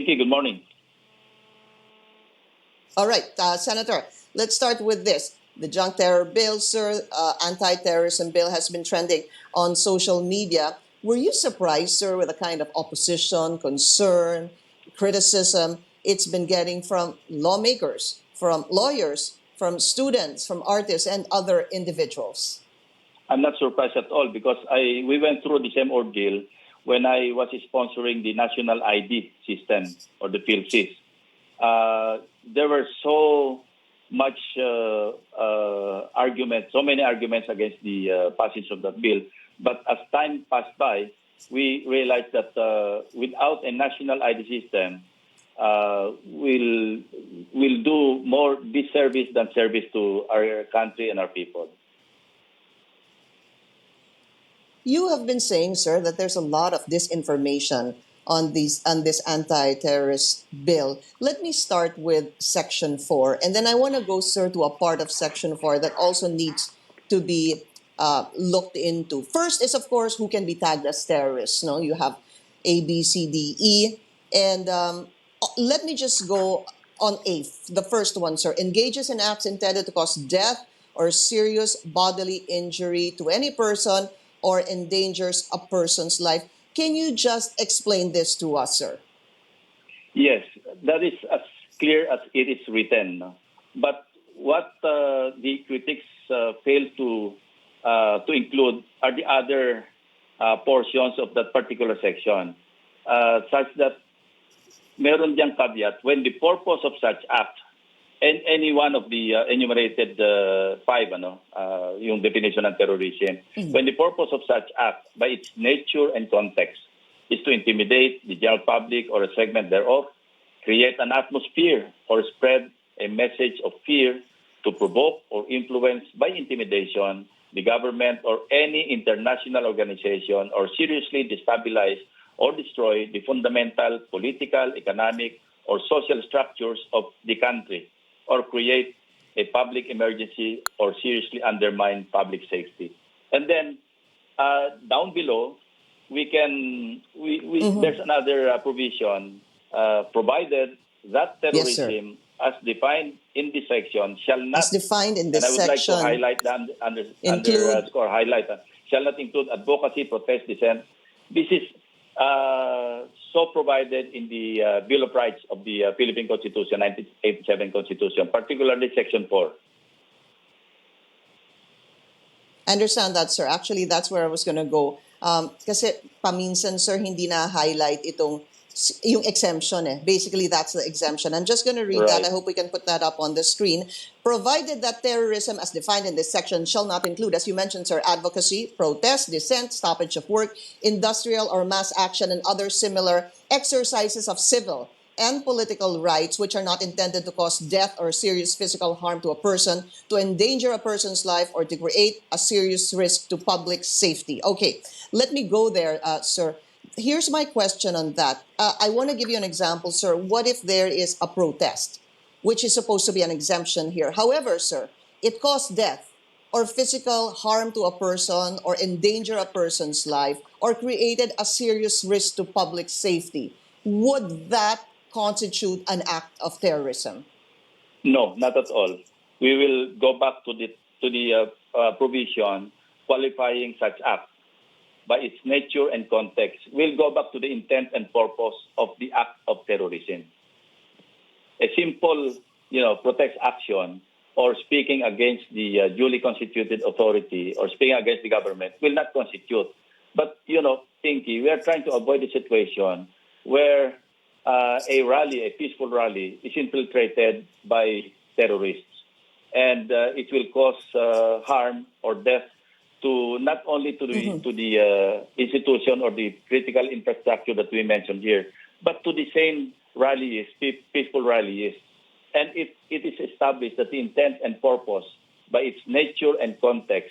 Pinky, good morning. All right, Senator, let's start with this. The junk terror bill, sir, anti-terrorism bill has been trending on social media. Were you surprised, sir, with the kind of opposition, concern, criticism it's been getting from lawmakers, from lawyers, from students, from artists, and other individuals? I'm not surprised at all because we went through the same ordeal when I was sponsoring the national ID system or the PhilSys. There were so much arguments, so many arguments against the passage of that bill. But as time passed by, we realized that without a national ID system, we'll do more disservice than service to our country and our people. You have been saying, sir, that there's a lot of disinformation on this anti-terrorist bill. Let me start with Section 4, and then I want to go, sir, to a part of Section 4 that also needs to be looked into. First is, of course, who can be tagged as terrorists. No, you have A, B, C, D, E, and let me just go on A. The first one, sir, engages in acts intended to cause death or serious bodily injury to any person or endangers a person's life. Can you just explain this to us, sir? Yes, that is as clear as it is written. No? But what the critics fail to include are the other portions of that particular section, such that meron diyang caveat when the purpose of such act, and any one of the enumerated five, yung definition of terrorism, when the purpose of such act by its nature and context is to intimidate the general public or a segment thereof, create an atmosphere or spread a message of fear, to provoke or influence by intimidation the government or any international organization, or seriously destabilize or destroy the fundamental political, economic, or social structures of the country, or create a public emergency or seriously undermine public safety. And then down below, there's another provision, provided that terrorism, as defined in this section, shall not, as defined in this and I would section, like to highlight shall not include advocacy, protest, dissent. This is so provided in the Bill of Rights of the Philippine Constitution, 1987 Constitution, particularly Section 4. I understand that, sir. Actually, that's where I was going to go. Kasi paminsan, sir, hindi na-highlight yung exemption. Basically, that's the exemption. I'm just going to read that. I hope we can put that up on the screen. Provided that terrorism as defined in this section shall not include, as you mentioned, sir, advocacy, protest, dissent, stoppage of work, industrial or mass action, and other similar exercises of civil and political rights which are not intended to cause death or serious physical harm to a person, to endanger a person's life, or to create a serious risk to public safety. Okay, let me go there, sir. Here's my question on that. I want to give you an example, sir. What if there is a protest, which is supposed to be an exemption here? However, sir, it caused death or physical harm to a person, or endanger a person's life, or created a serious risk to public safety. Would that constitute an act of terrorism? No, not at all. We will go back to the provision qualifying such act by its nature and context. We'll go back to the intent and purpose of the act of terrorism. A simple, protest action or speaking against the duly constituted authority or speaking against the government will not constitute. But, Pinky, we are trying to avoid a situation where a peaceful rally is infiltrated by terrorists. And it will cause harm or death to not only to the institution or the critical infrastructure that we mentioned here, but to the same rallies, peaceful rallies. And if it is established that the intent and purpose by its nature and context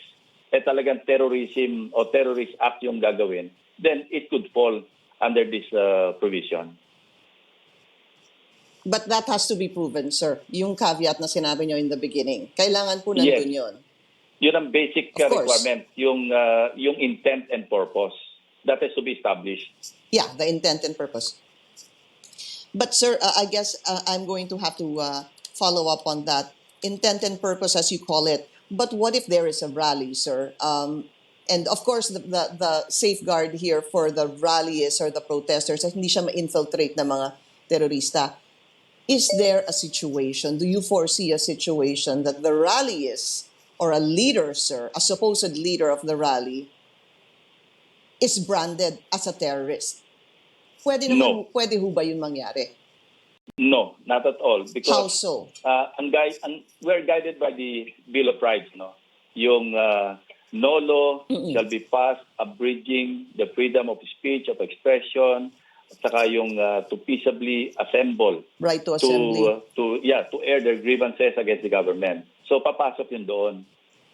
talagang terrorism o terrorist act yung gagawin, then it could fall under this provision. But that has to be proven, sir. Yung caveat na sinabi nyo in the beginning. Kailangan po nandun yun. Yun ang basic requirement, yung intent and purpose. That has to be established. Yeah, the intent and purpose. But sir, I guess I'm going to have to follow up on that intent and purpose, as you call it. But what if there is a rally, sir? And of course, the safeguard here for the rallies or the protesters, at hindi siya ma-infiltrate ng mga terorista. Is there a situation, do you foresee a situation that the rallies or a leader, sir, a supposed leader of the rally, is branded as a terrorist? No. Pwede ho ba yun mangyari? No, not at all. How Because so? we're guided by the Bill of Rights, no? Yung no law shall be passed abridging the freedom of speech, of expression, at saka yung to peaceably assemble. Right to assembly. To air their grievances against the government. So papasok yun doon.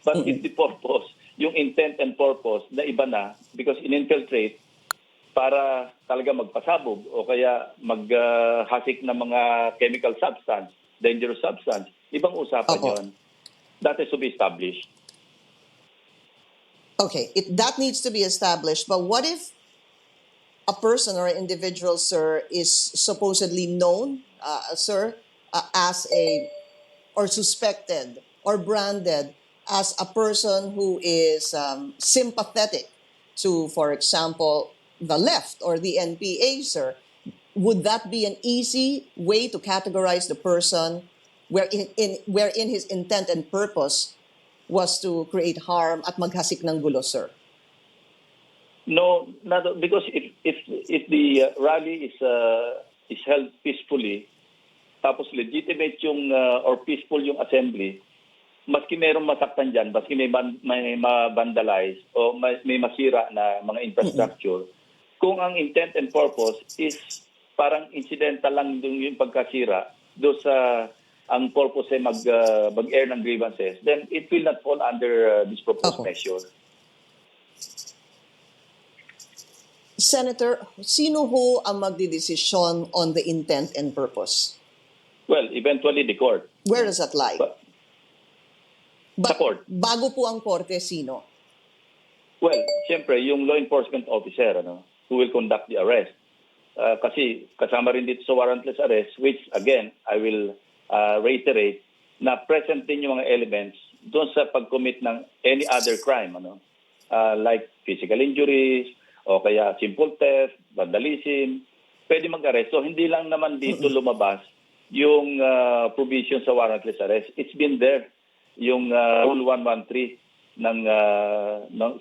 But if the purpose, yung intent and purpose na iba na, because in-infiltrate para talaga magpasabog o kaya maghasik ng mga chemical substance, dangerous substance, ibang usapan Opo. yon. That is to be established. Okay, that needs to be established. But what if a person or an individual, sir, is supposedly known, sir, as a, or suspected or branded as a person who is sympathetic to, for example, the left or the NPA, sir? Would that be an easy way to categorize the person wherein his intent and purpose was to create harm at maghasik ng gulo, sir? No, not because if the rally is held peacefully, tapos legitimate yung or peaceful yung assembly, maski mayroong masaktan dyan, maski may ma-vandalize o may masira na mga infrastructure, kung ang intent and purpose is parang incidental lang yung pagkasira, do sa ang purpose ay mag-air ng grievances, then it will not fall under this proposed measure. Senator, sino ho ang magdidesisyon on the intent and purpose? Well, eventually the court. Where does that lie? Sa court. Bago po ang korte, sino? Well, siyempre, yung law enforcement officer who will conduct the arrest. Kasi kasama rin dito sa warrantless arrest, which again, I will reiterate, na present din yung mga elements doon sa pag-commit ng any other crime, like physical injuries, o kaya simple theft, vandalism, pwede mag-arrest. So hindi lang naman dito lumabas yung provision sa warrantless arrest. It's been there, yung Rule 113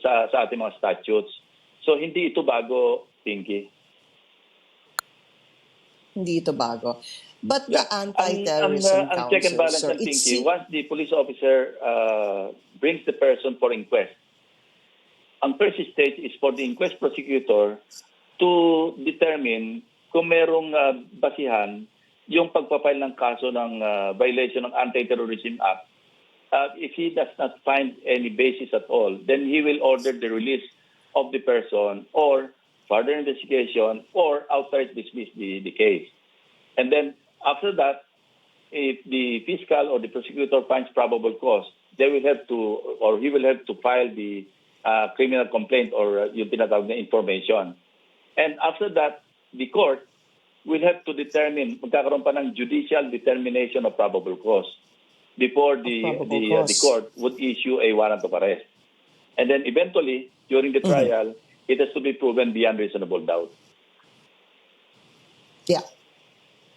sa ating mga statutes. So hindi ito bago, Pinky. Hindi ito bago. But the Anti-Terrorism Council, check and balance, sir, Pinky, once the police officer brings the person for inquest, ang first stage is for the inquest prosecutor to determine kung merong basihan yung pagpapile ng kaso ng violation ng Anti-Terrorism Act. If he does not find any basis at all, then he will order the release of the person or further investigation or outright dismiss the case. And then after that, if the fiscal or the prosecutor finds probable cause, they will have to, or he will have to file the criminal complaint or yung tinatawag na information. And after that, the court will have to determine, magkakaroon pa ng judicial determination of probable cause before the court would issue a warrant of arrest. And then eventually, during the trial, it has to be proven beyond reasonable doubt. Yeah.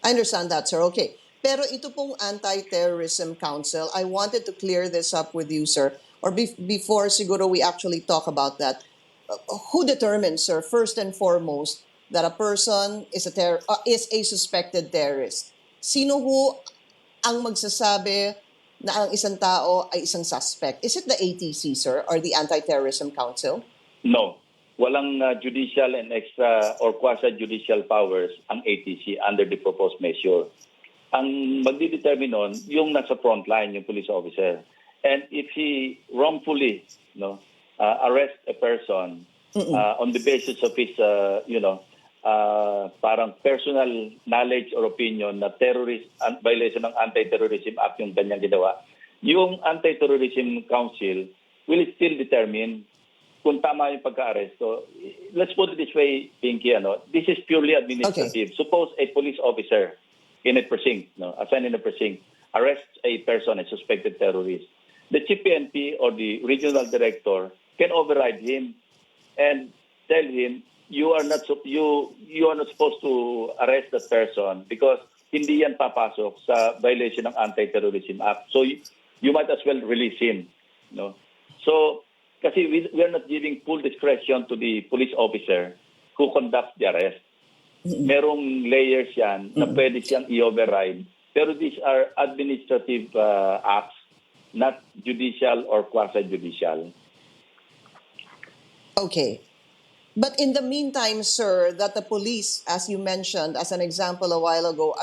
I understand that, sir. Okay. Pero ito pong Anti-Terrorism Council, I wanted to clear this up with you, sir. Or before siguro we actually talk about that. Who determines, sir, first and foremost, that a person is a suspected terrorist? Sino ho ang magsasabi na ang isang tao ay isang suspect? Is it the ATC, sir, or the Anti-Terrorism Council? No. Walang judicial and extra or quasi-judicial powers ang ATC under the proposed measure. Ang magdidetermine nun, yung nasa front line, yung police officer. And if he wrongfully arrest a person on the basis of his, parang personal knowledge or opinion na terrorist violation ng Anti-Terrorism Act yung kanyang ginawa, yung Anti-Terrorism Council will still determine kung tama yung pagka-aresto. Let's put it this way, Pinky, this is purely administrative. Suppose a police officer in a precinct, assigned in a precinct, arrests a person, a suspected terrorist. The chief PNP or the regional director can override him and tell him, you are not supposed to arrest that person because hindi yan papasok sa violation ng Anti-Terrorism Act. So you might as well release him. So kasi we are not giving full discretion to the police officer who conducts the arrest. Merong layers yan na pwede siyang i-override. Pero these are administrative acts, not judicial or quasi-judicial. Okay. But in the meantime, sir, that the police, as you mentioned, as an example a while ago,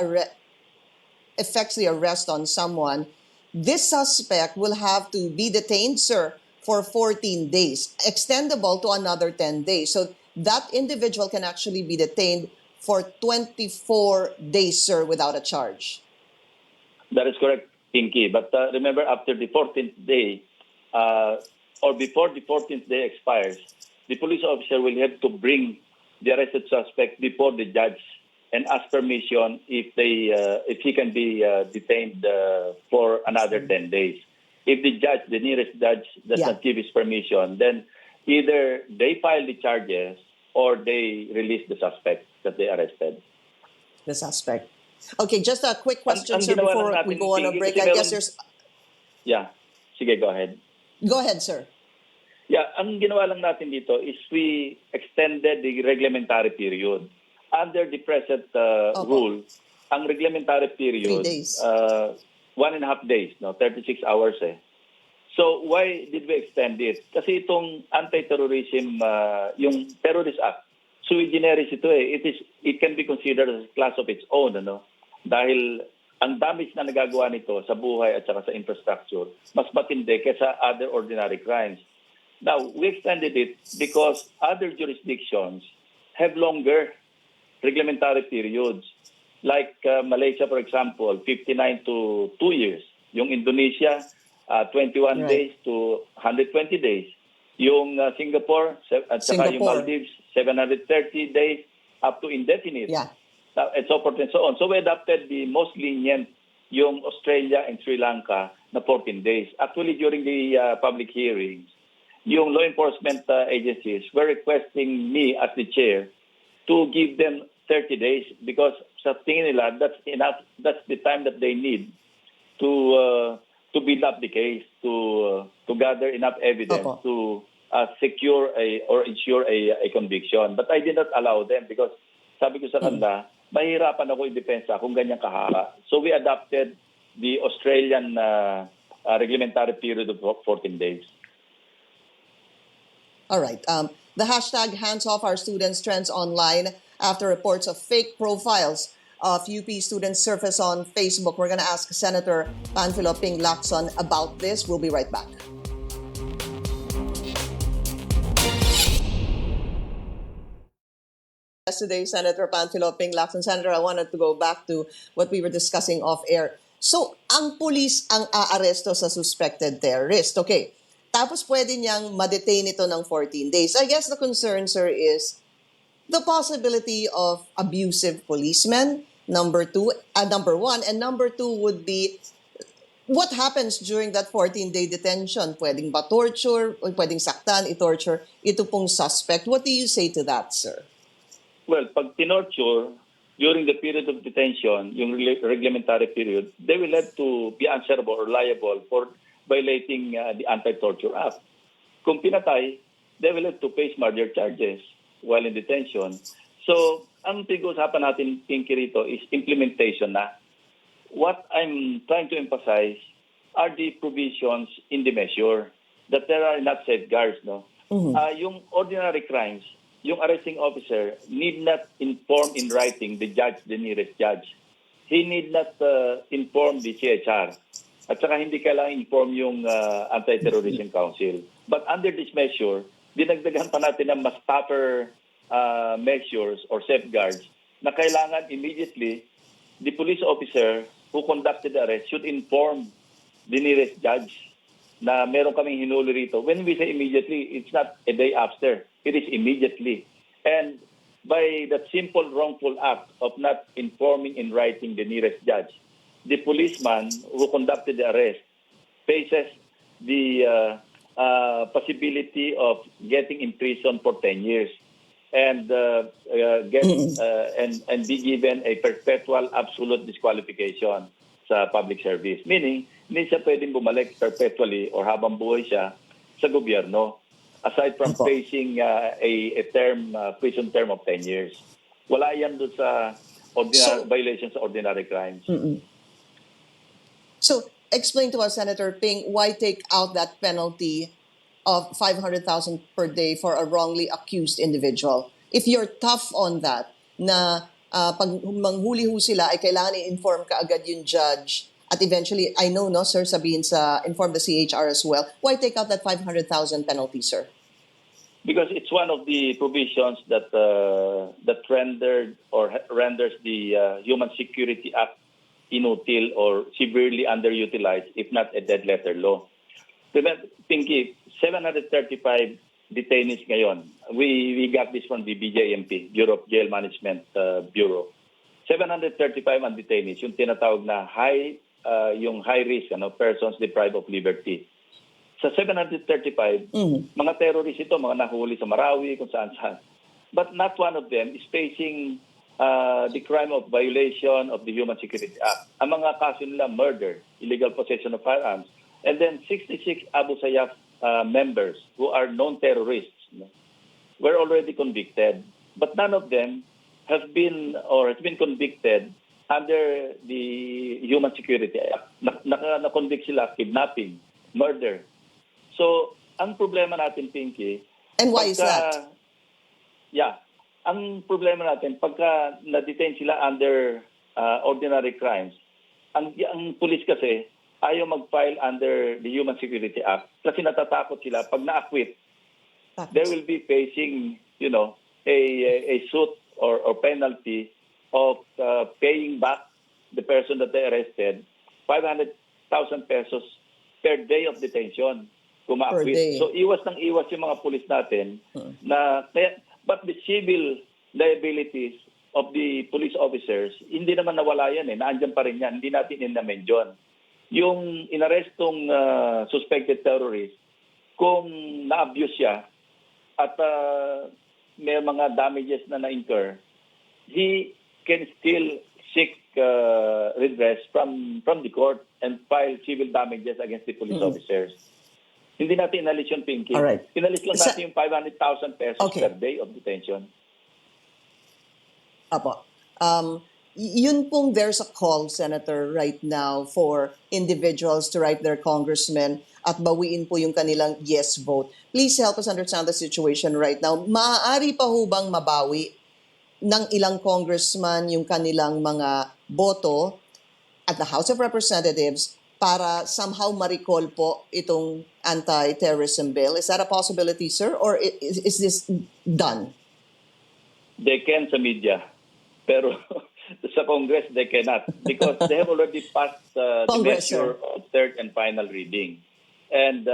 effects the arrest on someone, this suspect will have to be detained, sir, for 14 days, extendable to another 10 days. So that individual can actually be detained for 24 days, sir, without a charge. That is correct, Pinky. But remember, after the 14th day, or before the 14th day expires, the police officer will have to bring the arrested suspect before the judge and ask permission if he can be detained for another 10 days. If the judge, the nearest judge, does not give his permission, then either they file the charges or they release the suspect that they arrested. The suspect. Okay, just a quick question, sir, before we go on a break. I guess there's... Yeah. Sige, go ahead. Go ahead, sir. Yeah, ang ginawa lang natin dito is we extended the reglementary period. Under the present rule, ang reglementary period, 3 days. 1.5 days, 36 hours eh. So why did we extend it? Kasi itong anti-terrorism, yung Terrorist Act, sui generis ito eh. It can be considered as a class of its own, dahil ang damage na nagagawa nito sa buhay at saka sa infrastructure, mas matindi kaysa other ordinary crimes. Now, we extended it because other jurisdictions have longer reglementary periods. Like Malaysia, for example, 59 to 2 years. Yung Indonesia, 21 days to 120 days. Yung Singapore, at saka yung Maldives, 730 days up to indefinite. Yeah. And so forth and so on. So we adopted the most lenient, yung Australia and Sri Lanka, na 14 days. Actually, during the public hearings, yung law enforcement agencies were requesting me as the chair to give them 30 days because sa tingin nila, that's enough. That's the time that they need to build up the case, to gather enough evidence to secure or ensure a conviction. But I did not allow them because sabi ko sa kanila, mahirapan ako i-depensa kung ganyan kahaba. So we adopted the Australian reglementary period of 14 days. All right. The hashtag hands off our students trends online after reports of fake profiles of UP students surface on Facebook. We're going to ask Senator Panfilo Ping Lacson about this. We'll be right back. Today, Senator Panfilo Ping Lacson. Senator, I wanted to go back to what we were discussing off air. So, ang police ang aaresto sa suspected terrorist. Okay. Tapos pwede niyang ma-detain ito ng 14 days. I guess the concern, sir, is the possibility of abusive policemen, number one. And number two would be, what happens during that 14-day detention? Pwedeng ba torture, o pwedeng saktan, i-torture ito pong suspect. What do you say to that, sir? Well, pag tinorture, during the period of detention, yung reglementary period, they will have to be answerable or liable for violating the Anti-Torture Act. Kung pinatay, they will have to face murder charges while in detention. So, ang pinag-uusapan natin, Pinky, rito is implementation na. What I'm trying to emphasize are the provisions in the measure that there are enough safeguards. Yung ordinary crimes, yung arresting officer need not inform in writing the judge, the nearest judge. He need not inform the CHR. At saka hindi kailangan inform yung Anti-Terrorism Council. But under this measure, dinagdagan pa natin ng mas tougher measures or safeguards na kailangan immediately the police officer who conducted the arrest should inform the nearest judge na meron kaming hinuli rito. When we say immediately, it's not a day after. It is immediately. And by that simple wrongful act of not informing in writing the nearest judge, the policeman who conducted the arrest faces the possibility of getting in prison for 10 years and and be given a perpetual absolute disqualification sa public service. Meaning, hindi siya pwedeng bumalik perpetually or habang buhay siya sa gobyerno aside from facing a term, prison term of 10 years. Wala yan doon sa violations sa ordinary crimes. So, explain to us, Senator Ping, why take out that penalty of 500,000 per day for a wrongly accused individual? If you're tough on that, na pag manghuli ho sila, ay kailangan i-inform ka agad yung judge at eventually, I know, no, sir, sabihin inform the CHR as well. Why take out that 500,000 penalty, sir? Because it's one of the provisions that renders the Human Security Act inutil or severely underutilized, if not a dead letter law. Pinky, 735 detainees ngayon. We got this from the BJMP, Bureau of Jail Management Bureau. 735 ang detainees, yung tinatawag na yung high risk persons deprived of liberty. Sa 735, mga terrorists ito, mga nahuli sa Marawi, kung saan-saan. But not one of them is facing the crime of violation of the Human Security Act. Ang mga kaso nila, murder, illegal possession of firearms, and then 66 Abu Sayyaf members who are known terrorists were already convicted, but none of them has been convicted under the Human Security Act. Na-convict sila kidnapping, murder. So, ang problema natin, Pinky, and why is that? Yeah. Ang problema natin, pagka na-detain sila under ordinary crimes, ang police kasi ayaw mag-file under the Human Security Act kasi natatakot sila pag na-acquit, they will be facing, a suit or penalty of paying back the person that they arrested 500,000 pesos per day of detention kung ma-acquit. So iwas yung mga police natin but the civil liabilities of the police officers, hindi naman nawala yan naandyan pa rin yan, hindi natin in-mention. Yung inarestong suspected terrorist, kung na-abuse siya at may mga damages na na-incur, he can still seek redress from the court and file civil damages against the police officers. Hindi natin inalis yung Pinky. Alright. Inalis lang natin yung 500,000 pesos per day of detention. Apo. Yun pong there's a call, Senator, right now for individuals to write their congressmen at bawiin po yung kanilang yes vote. Please help us understand the situation right now. Maaari pa ho bang mabawi ng ilang congressman yung kanilang mga boto at the House of Representatives para somehow ma-recall po itong Anti-Terrorism Bill? Is that a possibility, sir? Or is this done? They can sa media. Pero sa Congress, they cannot because they have already passed the measure of third and final reading. And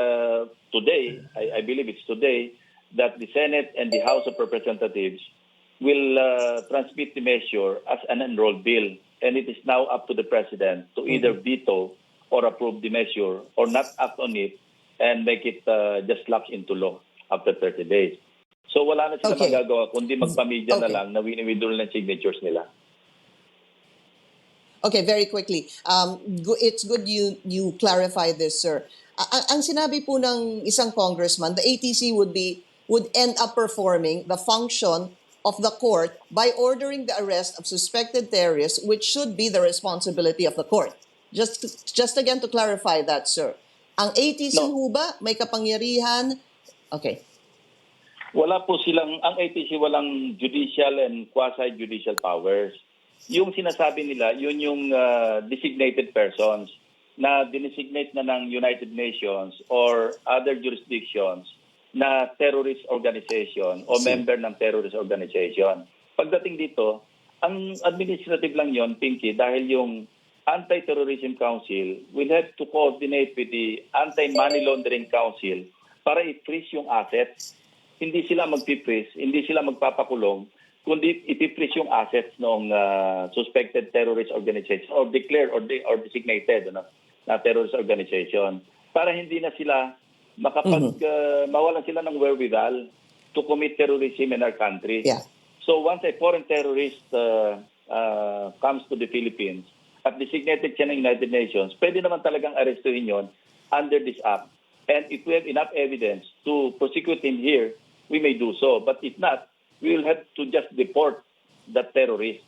today, I believe it's today, that the Senate and the House of Representatives will transmit the measure as an enrolled bill. And it is now up to the President to either veto or approve the measure or not act on it and make it just lapse into law after 30 days. So wala na sila magagawa kundi magpamedya na lang na wini-withdraw ng signatures nila. Okay, very quickly. It's good you clarify this, sir. Ang sinabi po ng isang congressman, the ATC would end up performing the function of the court by ordering the arrest of suspected terrorists, which should be the responsibility of the court. Just again to clarify that, sir. Ang ATC ho ba may kapangyarihan? Okay. Wala po ang ATC walang judicial and quasi-judicial powers. Yung sinasabi nila, yun yung designated persons na dinesignate na ng United Nations or other jurisdictions na terrorist organization o member ng terrorist organization. Pagdating dito, ang administrative lang yon, Pinky, dahil yung Anti-Terrorism Council will have to coordinate with the Anti-Money Laundering Council para i-freeze yung assets. Hindi sila mag-freeze, hindi sila magpapakulong, kundi i-freeze yung assets ng suspected terrorist organization or declared or designated na terrorist organization para hindi na sila mawalan sila ng wherewithal to commit terrorism in our country. Yeah. So once a foreign terrorist comes to the Philippines at designated siya ng United Nations, pwede naman talagang arestuhin yon under this act. And if we have enough evidence to prosecute him here, we may do so. But if not, we will have to just deport that terrorist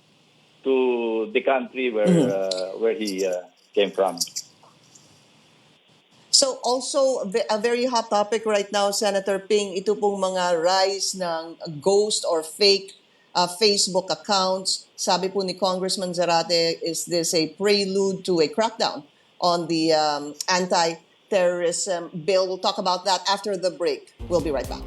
to the country where he came from. So also a very hot topic right now, Senator Ping, ito pong mga rise ng ghost or fake Facebook accounts. Sabi po ni Congressman Zarate, is this a prelude to a crackdown on the Anti-Terrorism Bill? We'll talk about that after the break. We'll be right back.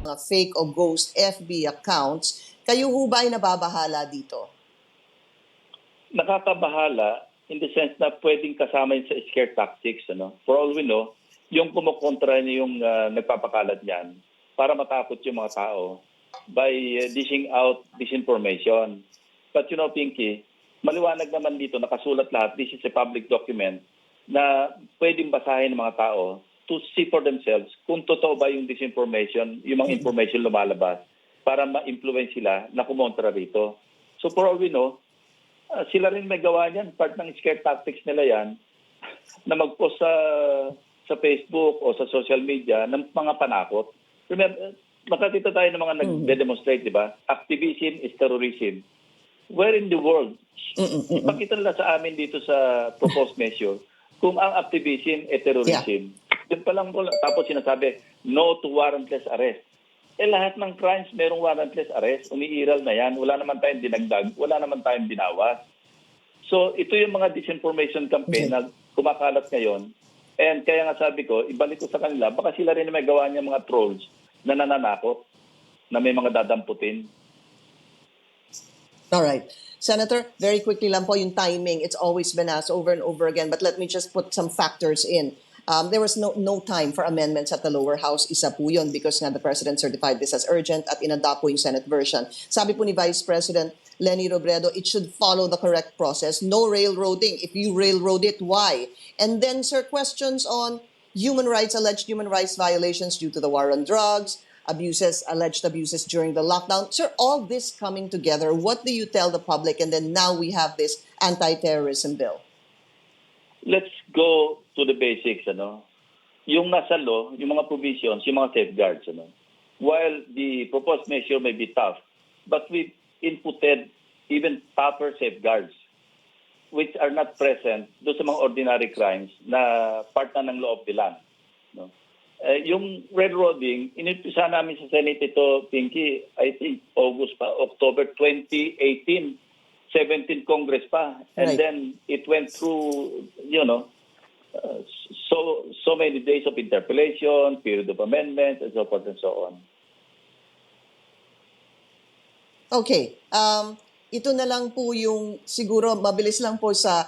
Mga fake o ghost FB accounts, kayo ho ba ay nababahala dito? Nakakabahala in the sense na pwedeng kasama yun sa scare tactics. For all we know, yung kumukontra niya yung nagpapakalat niyan para matakot yung mga tao by dishing out disinformation. But Pinky, maliwanag naman dito, nakasulat lahat, this is a public document na pwedeng basahin ng mga tao to see for themselves kung totoo ba yung disinformation, yung mga information lumalabas para ma-influence sila na kumontra rito. So for all we know, sila rin may gawa niyan, part ng scare tactics nila yan, na mag-post sa Facebook o sa social media ng mga panakot. Remember, makakita tayo ng mga nagde-demonstrate, di ba? Activism is terrorism. Where in the world? Ipakita nila sa amin dito sa proposed measure kung ang activism ay terrorism. Doon pa lang po, tapos sinasabi, no to warrantless arrest. Lahat ng crimes merong warrantless arrest, umiiral na yan, wala naman tayong dinagdag, wala naman tayong binawas. So ito yung mga disinformation campaign na kumakalat ngayon. And kaya nga sabi ko, ibalik ko sa kanila, baka sila rin may gawa niya mga trolls na nananakot, na may mga dadamputin. All right. Senator, very quickly lang po yung timing. It's always been asked over and over again, but let me just put some factors in. There was no time for amendments at the lower house. Isa po yun because nga the President certified this as urgent at inadopt po yung Senate version. Sabi po ni Vice President Leni Robredo, it should follow the correct process. No railroading. If you railroad it, why? And then, sir, questions on human rights, alleged human rights violations due to the war on drugs, alleged abuses during the lockdown. Sir, all this coming together, what do you tell the public? And then now we have this anti-terrorism bill. Let's go to the basics. Yung nasa law, yung mga provisions, yung mga safeguards. While the proposed measure may be tough, but we've inputted even tougher safeguards which are not present doon sa mga ordinary crimes na part na ng law of the land. Yung railroading, inipisa namin sa Senate ito, Pinky, I think October 2018, 17 Congress pa. And then it went through, so many days of interpellation, period of amendments, and so forth and so on. Okay. Ito na lang po yung siguro mabilis lang po sa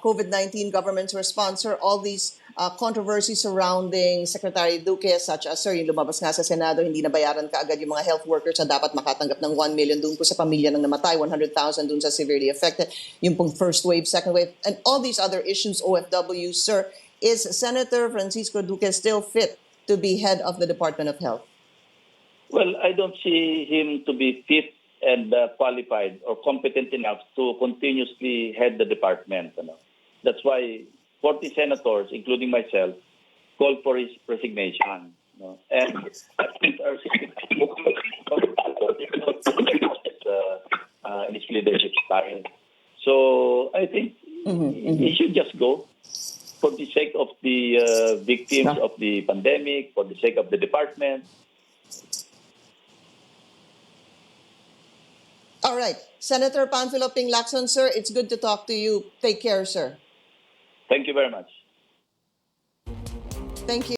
COVID-19 government's response, sir. All these controversies surrounding Secretary Duque, such as, sir, yung lumabas nga sa Senado, hindi nabayaran kaagad yung mga health workers na dapat makatanggap ng 1 million doon po sa pamilya ng namatay, 100,000 doon sa severely affected, yung pong first wave, second wave, and all these other issues, OFW, sir. Is Senator Francisco Duque still fit to be head of the Department of Health? Well, I don't see him to be fit and qualified or competent enough to continuously head the department. That's why 40 senators, including myself, called for his resignation. And I think our in his leadership style. So I think he should just go for the sake of the victims of the pandemic, for the sake of the department. All right. Senator Panfilo Ping Lacson, sir, it's good to talk to you. Take care, sir. Thank you very much. Thank you.